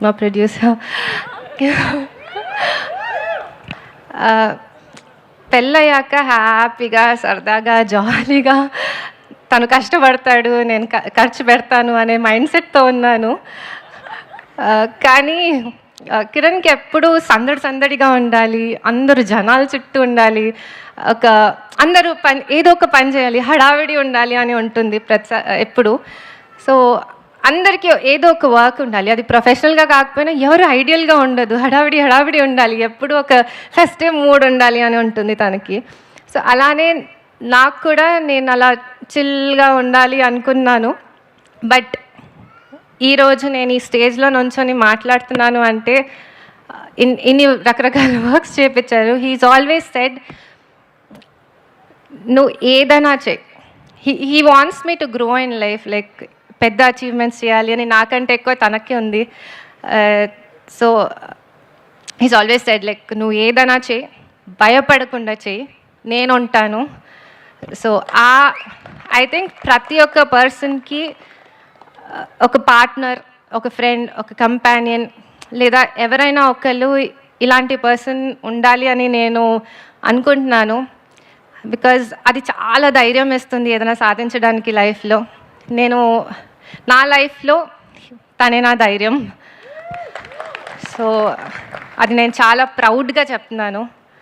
మా ప్రొడ్యూసర్. పెళ్ళయ్యాక హ్యాపీగా సరదాగా జాలీగా తను కష్టపడతాడు, నేను ఖర్చు పెడతాను అనే మైండ్ సెట్తో ఉన్నాను. కానీ కిరణ్కి ఎప్పుడూ సందడిగా ఉండాలి, అందరూ జనాల చుట్టూ ఉండాలి, అందరూ ఏదో ఒక పని చేయాలి, హడావిడి ఉండాలి అని ఉంటుంది ఎప్పుడు. సో అందరికీ ఏదో ఒక వర్క్ ఉండాలి, అది ప్రొఫెషనల్గా కాకపోయినా ఎవరు ఐడియల్గా ఉండదు, హడావిడి ఉండాలి, ఎప్పుడు ఒక ఫెస్టివ్ మూడ్ ఉండాలి అని ఉంటుంది తనకి. సో అలానే నాకు కూడా నేను అలా చిల్గా ఉండాలి అనుకున్నాను. బట్ ఈరోజు నేను ఈ స్టేజ్లో నుంచొని మాట్లాడుతున్నాను అంటే ఇన్ని రకరకాల వర్క్స్ చేయించారు. హీఈస్ ఆల్వేస్ సెడ్ నువ్వు ఏదైనా చెయ్యి. He wants me to grow in life, like పెద్ద అచీవ్మెంట్స్ చేయాలి అని నాకంటే ఎక్కువ తనకే ఉంది. So he's always said like నువ్వు ఏదైనా చెయ్యి, భయపడకుండా చెయ్యి, నేను ఉంటాను. సో ఐ థింక్ ప్రతి ఒక్క పర్సన్కి ఒక పార్ట్నర్, ఒక ఫ్రెండ్, ఒక కంపానియన్ లేదా ఎవరైనా ఒకళ్ళు ఇలాంటి పర్సన్ ఉండాలి అని నేను అనుకుంటున్నాను. బికాజ్ అది చాలా ధైర్యం ఇస్తుంది ఏదైనా సాధించడానికి లైఫ్లో. నా లైఫ్లో తనే నా ధైర్యం. సో అది నేను చాలా ప్రౌడ్గా చెప్తున్నాను.